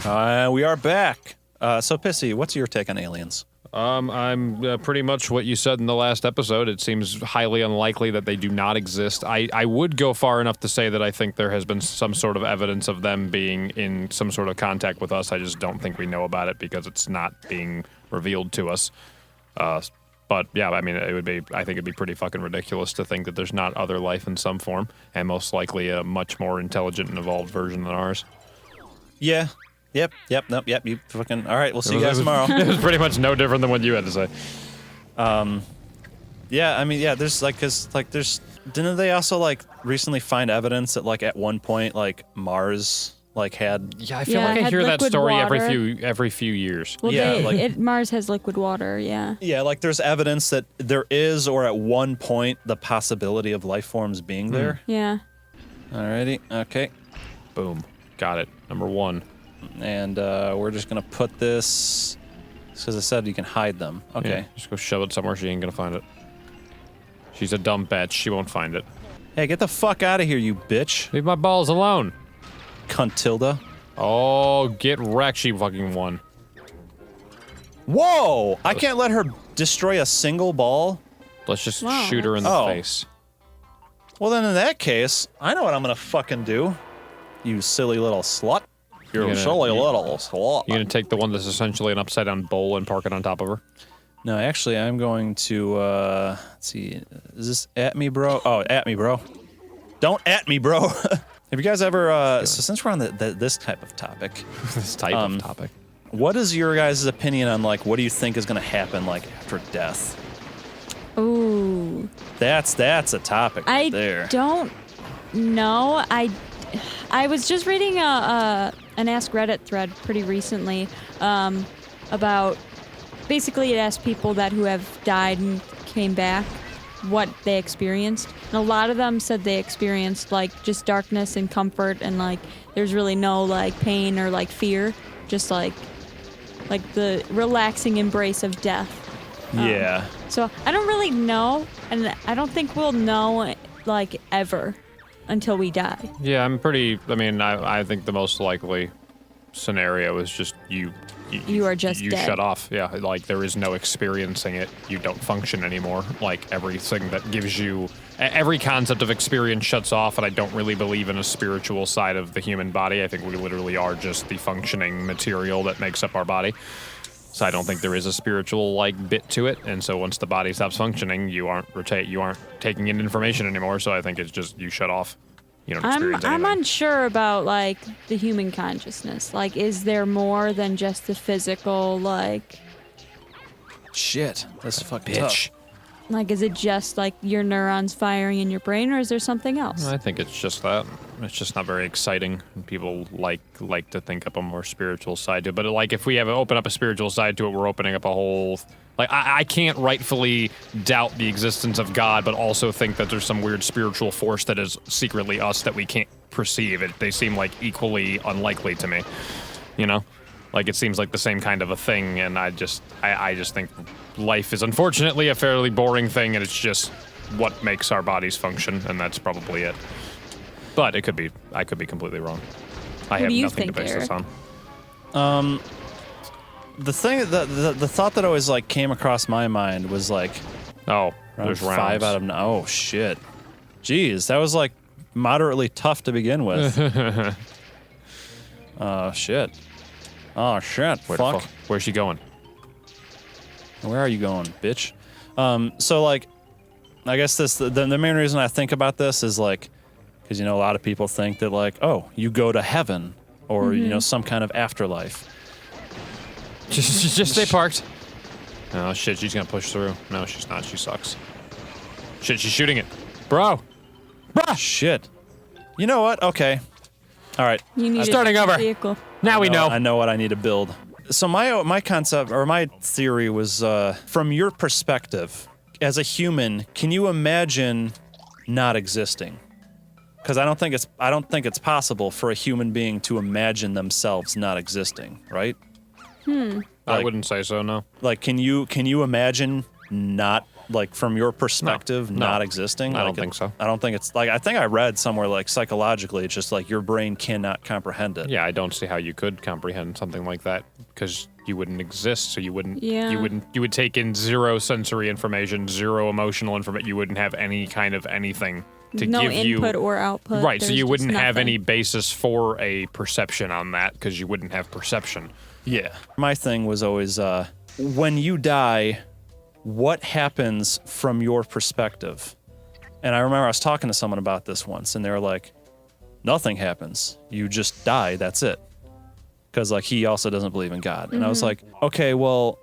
We are back. So, Pissy, what's your take on aliens? I'm pretty much what you said in the last episode. It seems highly unlikely that they do not exist. I would go far enough to say that I think there has been some sort of evidence of them being in some sort of contact with us. I just don't think we know about it because it's not being revealed to us. But yeah, I mean, I think it'd be pretty fucking ridiculous to think that there's not other life in some form, and most likely a much more intelligent and evolved version than ours. Yeah. Yep. You fucking. All right, we'll see you guys tomorrow. It was pretty much no different than what you had to say. Yeah, I mean, yeah, there's didn't they also, like, recently find evidence that, like, at one point, like, Mars, like, had... Yeah, I feel like I hear that story water. every few years. Well, yeah, Mars has liquid water, yeah. Yeah, like, there's evidence that there is, or at one point, the possibility of life forms being there. Yeah. Alrighty, okay. Boom. Got it. Number 1. And we're just gonna put this, because I said you can hide them. Okay. Yeah, just go shove it somewhere. She ain't gonna find it. She's a dumb bitch. She won't find it. Hey, get the fuck out of here, you bitch. Leave my balls alone. Gruntilda. Oh, get wrecked. She fucking won. Whoa! I can't let her destroy a single ball. Let's just shoot her in the face. Well, then in that case, I know what I'm gonna fucking do. You silly little slut. You're a silly little slut. You're gonna take the one that's essentially an upside-down bowl and park it on top of her? No, actually, I'm going to, let's see. Is this at me, bro? Oh, at me, bro. Don't at me, bro. Have you guys ever, so since we're on this type of topic. This type of topic. What is your guys' opinion on, like, what do you think is going to happen, like, after death? Ooh. That's a topic right there. I don't know. I was just reading an Ask Reddit thread pretty recently about, basically it asked people who have died and came back what they experienced. And a lot of them said they experienced, like, just darkness and comfort, and, like, there's really no, like, pain or, like, fear. Just, like the relaxing embrace of death. Yeah. So I don't really know, and I don't think we'll know, like, ever until we die. Yeah, I think the most likely scenario is just you are just dead. Shut off. Yeah, like, there is no experiencing it. You don't function anymore. Like, everything that gives you... Every concept of experience shuts off, and I don't really believe in a spiritual side of the human body. I think we literally are just the functioning material that makes up our body. So I don't think there is a spiritual, like, bit to it. And so once the body stops functioning, you aren't taking in information anymore. So I think it's just you shut off. You don't experience anything. I'm unsure about, like, the human consciousness. Like, is there more than just the physical, like... Shit. That's fucking bitch. Tough. Like, is it just, like, your neurons firing in your brain, or is there something else? I think it's just that. It's just not very exciting. People like to think up a more spiritual side to it. But, like, if we open up a spiritual side to it, we're opening up a whole... Like, I can't rightfully doubt the existence of God, but also think that there's some weird spiritual force that is secretly us that we can't perceive. They seem, like, equally unlikely to me. You know? Like, it seems like the same kind of a thing, and I just think life is unfortunately a fairly boring thing, and it's just what makes our bodies function, and that's probably it. But I could be completely wrong. I have nothing to base this on. The thing, the thought that always, like, came across my mind was, like, there's 5 out of 9. Oh shit, jeez, that was, like, moderately tough to begin with. Shit. Oh shit. Fuck. Where's she going? Where are you going, bitch? So, like, I guess the main reason I think about this is, like, because, you know, a lot of people think that, like, oh, you go to heaven or you know, some kind of afterlife. Just stay parked. Oh shit, she's gonna push through. No, she's not. She sucks. Shit, she's shooting it. Bro! Shit. You know what? Okay. All right. You need starting over. Vehicle. Now we know. I know what I need to build. So my concept, or my theory was, from your perspective, as a human, can you imagine not existing? Because I don't think it's possible for a human being to imagine themselves not existing, right? I wouldn't say so, no. Like, can you imagine not like from your perspective, No. not existing? I don't Like, think so. I don't think it's like, I think I read somewhere like psychologically, it's just like your brain cannot comprehend it. Yeah, I don't see how you could comprehend something like that because you wouldn't exist. So you wouldn't. Yeah. You would take in zero sensory information, zero emotional information. You wouldn't have any kind of anything to no give you. input or output. Right, so There's you just wouldn't have nothing. any basis for a perception on that because you wouldn't have perception. Yeah. My thing was always, when you die, what happens from your perspective? And I remember I was talking to someone about this once, and they were like, nothing happens. You just die. That's it. Because, like, he also doesn't believe in God. And I was like, okay, well,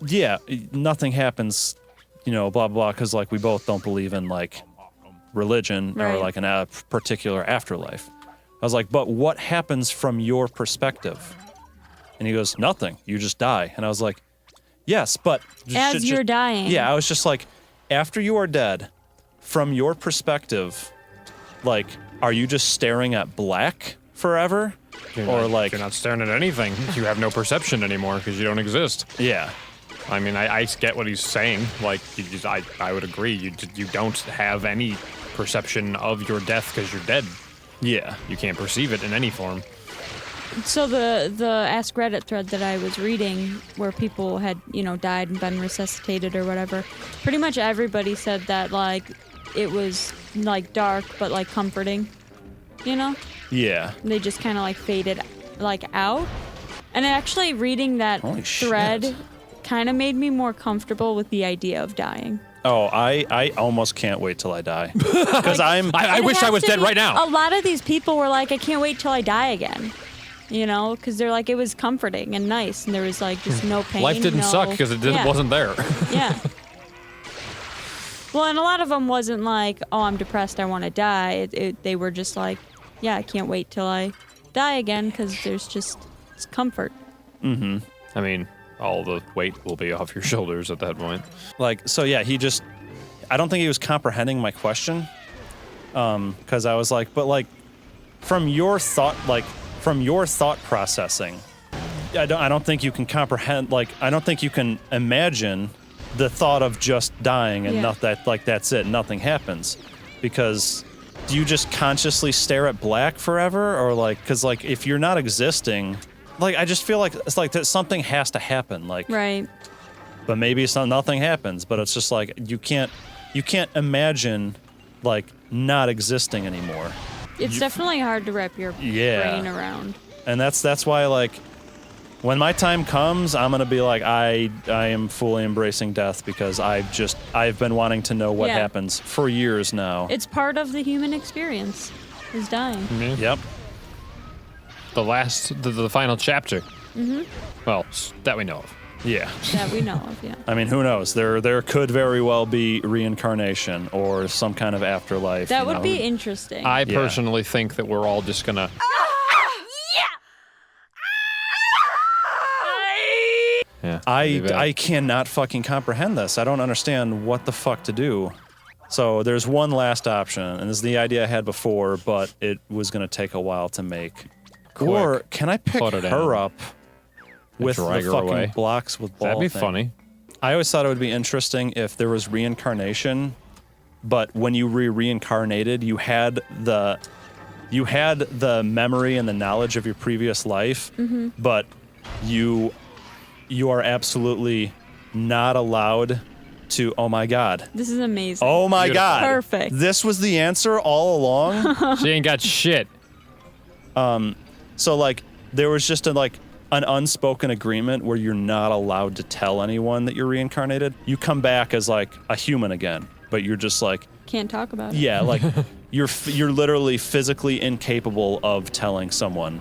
yeah, nothing happens, you know, blah, blah, because, like, we both don't believe in, like, religion or, Right. like, a particular afterlife. I was like, but what happens from your perspective? And he goes, nothing. You just die. And I was like, yes, but... As you're dying. Yeah, I was just like, after you are dead, from your perspective, like, are you just staring at black forever? Or like... You're not staring at anything. You have no perception anymore because you don't exist. Yeah. I mean, I get what he's saying. Like, I would agree. You don't have any perception of your death because you're dead. Yeah. You can't perceive it in any form. So the Ask Reddit thread that I was reading, where people had, you know, died and been resuscitated or whatever, pretty much everybody said that, like, it was, like, dark but, like, comforting, you know? Yeah. They just kind of, like, faded, like, out. And actually reading that Holy thread shit. kind of made me more comfortable with the idea of dying. Oh, I almost can't wait till I die. Because I'm... I It wish I has was to dead be- right now. A lot of these people were like, I can't wait till I die again. You know, because they're like, it was comforting and nice, and there was like just no pain. Life didn't no, suck because it yeah, wasn't there. Yeah. Well, and a lot of them wasn't like, oh, I'm depressed, I want to die. They were just like, yeah, I can't wait till I die again because there's just it's comfort. Mm-hmm. I mean, all the weight will be off your shoulders at that point. Like, so yeah, he just... I don't think he was comprehending my question. Because I was like, but like, from your thought processing, I don't think you can comprehend, like, I don't think you can imagine the thought of just dying and Yeah. not that, like, that's it, nothing happens. Because do you just consciously stare at black forever? Or like, because like, if you're not existing, like, I just feel like it's like that something has to happen. Like, Right. but maybe it's not, nothing happens, but it's just like, you can't imagine, like, not existing anymore. It's definitely hard to wrap your Yeah. brain around. And that's why, like, when my time comes, I'm gonna be like, I am fully embracing death because I've been wanting to know what Yeah. happens for years now. It's part of the human experience, is dying. Yep. The final chapter. Mm-hmm. Well, that we know of. Yeah. That we know of, yeah. I mean, who knows? There could very well be reincarnation or some kind of afterlife. That you would know? be interesting. I personally think that we're all just gonna. Yeah. leave it. I cannot fucking comprehend this. I don't understand what the fuck to do. So there's one last option, and this is the idea I had before, but it was going to take a while to make. Or can I pick Put it her in. up with the drag her fucking away. blocks with ball That'd be thing? funny. I always thought it would be interesting if there was reincarnation, but when you reincarnated, you had the memory and the knowledge of your previous life, but you are absolutely not allowed to. Oh my god. This is amazing. Oh my Beautiful. god. Perfect. This was the answer all along. She ain't got shit. So like there was just an unspoken agreement where you're not allowed to tell anyone that you're reincarnated. You come back as like a human again, but you're just like, Can't talk about it. yeah, like you're literally physically incapable of telling someone.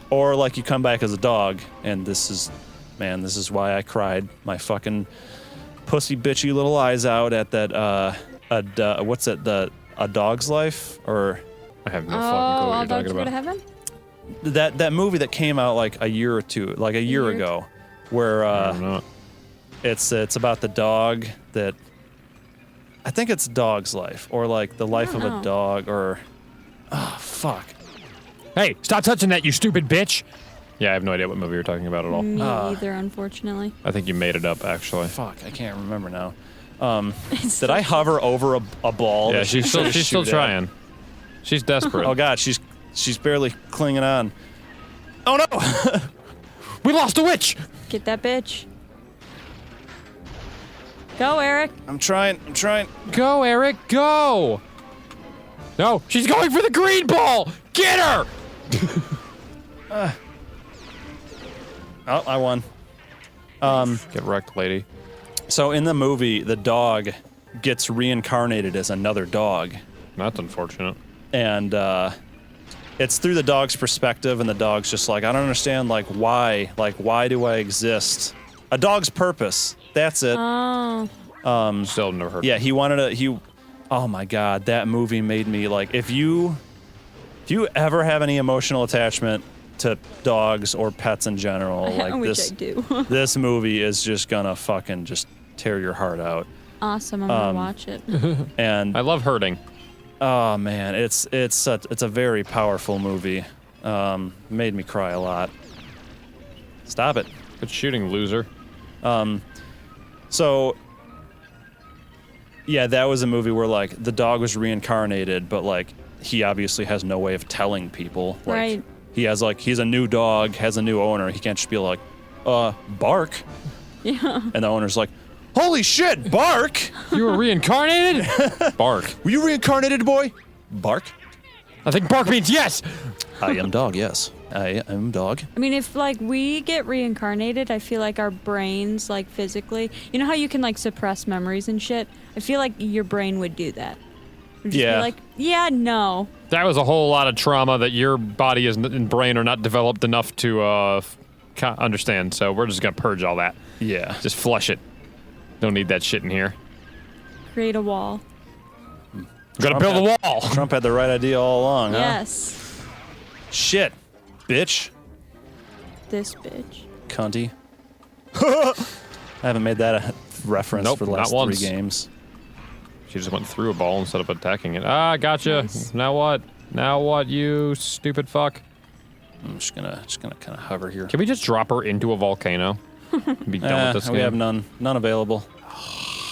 Or like you come back as a dog, and this is why I cried my fucking pussy bitchy little eyes out at that what's it, A Dog's Life, or I have no Oh, fucking clue all what you're dogs talking go to about. heaven? that movie that came out like a year ago, where I don't know. it's about the dog that, I think it's Dog's Life, or like the life of don't a know. dog, or fuck. Hey, stop touching that, you stupid bitch! Yeah, I have no idea what movie you're talking about at all. Me either, unfortunately. I think you made it up, actually. Fuck, I can't remember now. Did I hover over a ball? Yeah, that she's trying to still shoot at? trying. She's desperate. Oh God, she's barely clinging on. Oh no! We lost a witch! Get that bitch. Go, Eric. I'm trying. Go, Eric, go! No, she's going for the green ball! Get her! Oh, I won. Get wrecked, lady. So in the movie, the dog gets reincarnated as another dog. That's unfortunate. And it's through the dog's perspective, and the dog's just like, I don't understand, like, why do I exist? A dog's purpose. That's it. Oh. Still never heard. Yeah, he wanted oh my God, that movie made me, like, if you ever have any emotional attachment to dogs or pets in general, like Which this, I do. this movie is just gonna fucking just tear your heart out. Awesome. I'm gonna watch it. And I love hurting. oh man, it's a very powerful movie. Made me cry a lot. Stop it. Good shooting, loser. So yeah, that was a movie where like the dog was reincarnated, but like he obviously has no way of telling people. Like, Right. He has like he's a new dog, has a new owner. He can't just be like, bark. Yeah. And the owner's like, holy shit, bark! You were reincarnated? Bark. Were you reincarnated, boy? Bark. I think bark means yes! I am dog. Yes, I am dog. I mean, if like we get reincarnated, I feel like our brains, like physically, you know how you can like suppress memories and shit. I feel like your brain would do that. Would just Yeah. Be like, yeah, no. That was a whole lot of trauma that your body and brain are not developed enough to understand, so we're just gonna purge all that. Yeah. Just flush it. Don't need that shit in here. Create a wall. Gotta build a wall! Trump had the right idea all along, huh? Yes. Shit, bitch. This bitch. Cunty. I haven't made that a reference Nope, for the not last 3 once. games. She just went through a ball instead of attacking it. Ah, gotcha. Nice. Now what? Now what, you stupid fuck? I'm just gonna kind of hover here. Can we just drop her into a volcano? Be done with this we game. have none available.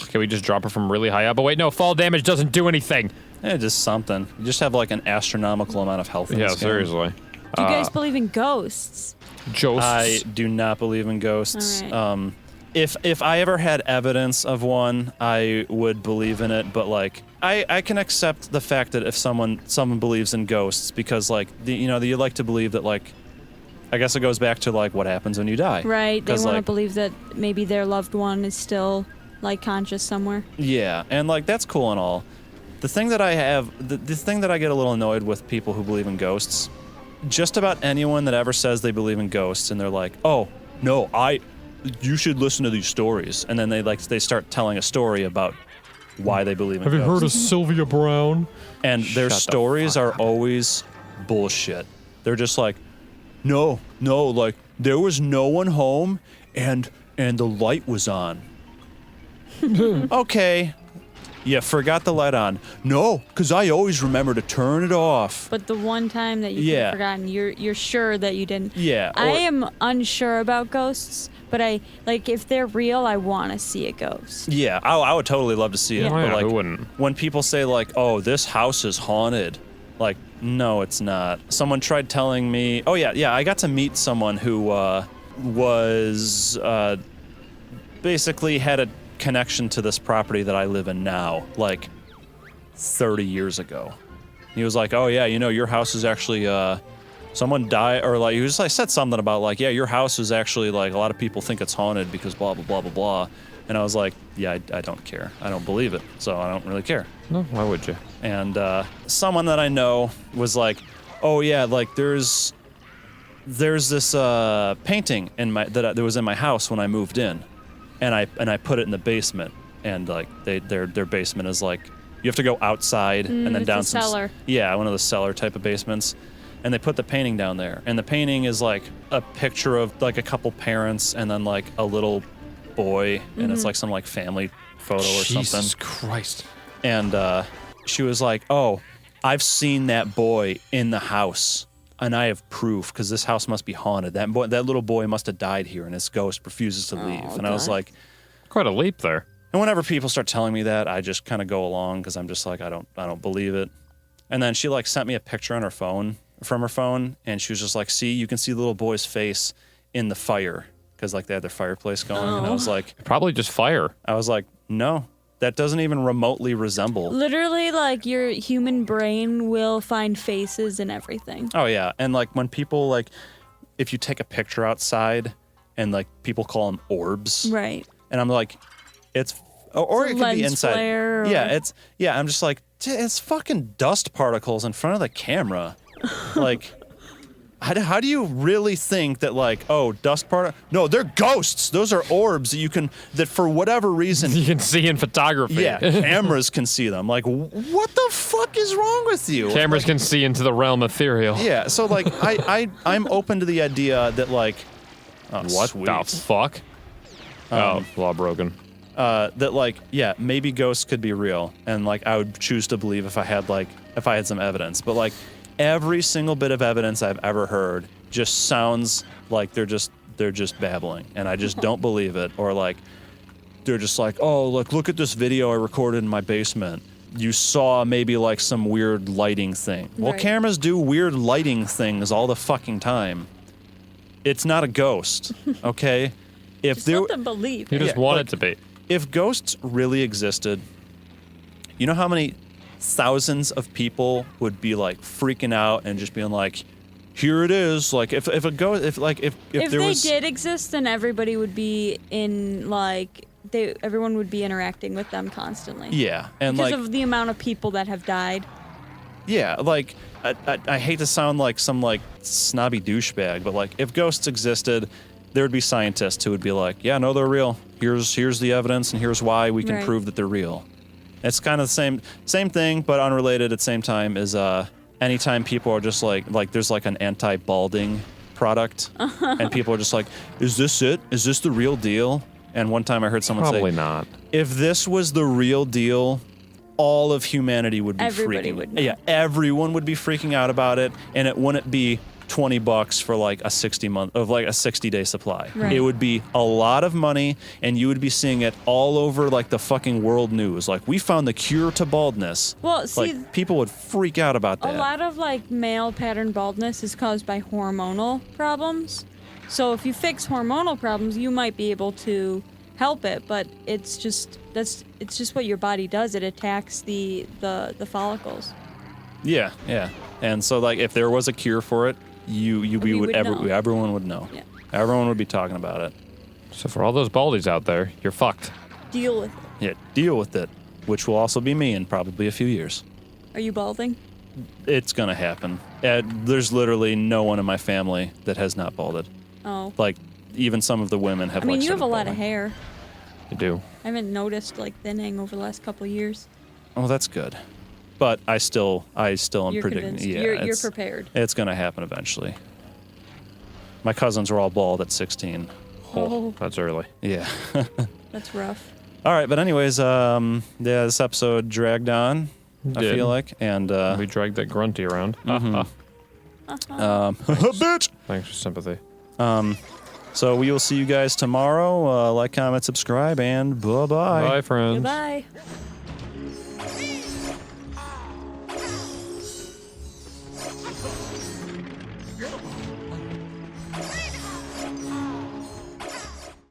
Can we just drop her from really high up? But wait, no, fall damage doesn't do anything. Just something. You just have like an astronomical amount of health in Yeah, this game. seriously. Do you guys believe in ghosts? Ghosts. I do not believe in ghosts. All right. If I ever had evidence of one, I would believe in it. But like, I can accept the fact that if someone believes in ghosts, because like you like to believe that, like, I guess it goes back to like what happens when you die. Right. They 'Cause, want to like, believe that maybe their loved one is still like conscious somewhere. Yeah, and like that's cool and all. The thing that I have, the thing that I get a little annoyed with people who believe in ghosts, just about anyone that ever says they believe in ghosts and they're like, oh no, you should listen to these stories, and then they start telling a story about why they believe in Have you ghosts. heard of Sylvia Brown? And their Shut the stories fuck are up. always bullshit. They're just like, no, like there was no one home, and the light was on. Okay, you forgot the light on. No, because I always remember to turn it off. But the one time that you could Yeah. have forgotten, you're sure that you didn't. Yeah, I or- am unsure about ghosts, but I like if they're real, I want to see a ghost. Yeah, I would totally love to see it. Yeah. Oh, But yeah, like, who wouldn't? when people say like, "Oh, this house is haunted," like, no, it's not. Someone tried telling me, "Oh yeah, I got to meet someone who was basically had a connection to this property that I live in now, like 30 years ago." He was like, "Oh yeah, your house is actually someone died," or like he was like said something about like, "Yeah, your house is actually like a lot of people think it's haunted because blah blah blah blah blah." And I was like, "Yeah, I don't care. I don't believe it, so I don't really care." No, why would you? And someone that I know was like, "Oh yeah, like there's this painting in that was in my house when I moved in, and I put it in the basement, and like their basement is like you have to go outside and then it's down a some cellar. Yeah, one of the cellar type of basements." And they put the painting down there, and the painting is like a picture of like a couple parents and then like a little boy, and it's like some like family photo or something. Jesus Christ. And she was like, "Oh, I've seen that boy in the house, and I have proof because this house must be haunted. That little boy must have died here, and his ghost refuses to leave." And I was God. like, Quite a leap there. And whenever people start telling me that, I just kind of go along because I'm just like, I don't believe it. And then she like sent me a picture on her phone from her phone, and she was just like, see, you can see the little boy's face in the fire because like they had their fireplace going. And I was like, Probably just fire. I was like, no, that doesn't even remotely resemble. Literally, like, your human brain will find faces and everything. Oh yeah, and like when people like, if you take a picture outside, and like people call them orbs, Right. and I'm like, it's or It's it a could be lens inside. flare Yeah, I'm just like, it's fucking dust particles in front of the camera. Like, how do you really think that like, oh, dust particle? No, they're ghosts. Those are orbs that for whatever reason. You can see in photography. Yeah, cameras can see them. Like, what the fuck is wrong with you? Cameras Like, can see into the realm ethereal. yeah, so like, I'm open to the idea that like, oh, What sweet. the fuck? Law broken. That like, yeah, maybe ghosts could be real, and like I would choose to believe if I had some evidence. But like every single bit of evidence I've ever heard just sounds like they're just babbling, and I just don't believe it. Or like they're just like, oh, look at this video I recorded in my basement. You saw maybe like some weird lighting thing. Well, Right. cameras do weird lighting things all the fucking time. It's not a ghost, okay? If Just there let them believe. You just Yeah, want like- it to be. if ghosts really existed, you know how many thousands of people would be like freaking out and just being like, here it is. Like if a ghost, if If there they was, did exist, then everybody would be in, like, everyone would be interacting with them constantly. yeah, and Because like, of the amount of people that have died. yeah, like I hate to sound like some like snobby douchebag, but like if ghosts existed, there would be scientists who would be like, yeah, no, they're real. Here's the evidence, and here's why we can Right. prove that they're real. It's kind of the same thing, but unrelated at the same time. Is anytime people are just like there's like an anti-balding product, and people are just like, is this it? Is this the real deal? And one time I heard someone Probably say, not. if this was the real deal, all of humanity would be Everybody freaking. would know. Yeah, everyone would be freaking out about it, and it wouldn't be $20 for like a 60-day supply. Right. It would be a lot of money, and you would be seeing it all over like the fucking world news. Like, we found the cure to baldness. Well, see, Like, people would freak out about that. a lot of, like, male pattern baldness is caused by hormonal problems. So if you fix hormonal problems, you might be able to help it, but it's just what your body does. It attacks the follicles. Yeah. And so like if there was a cure for it, we would know. everyone would know. Yeah. Everyone would be talking about it. So for all those baldies out there, you're fucked. Deal with it. Yeah, deal with it, which will also be me in probably a few years. Are you balding? It's gonna happen. There's literally no one in my family that has not balded. Oh. Like even some of the women have. I mean, like, you have a started lot of balding. hair. You do. I haven't noticed, like, thinning over the last couple of years. Oh, that's good. But I still am You're predicting. convinced. Yeah, You're prepared. It's gonna happen eventually. My cousins were all bald at 16. Oh, That's early. Yeah. that's rough. All right, but anyways, yeah, this episode dragged on. I Did. feel like, and We dragged that grunty around. bitch. Thanks for sympathy. So we will see you guys tomorrow. Like, comment, subscribe, and bye bye. Bye, friends. Goodbye.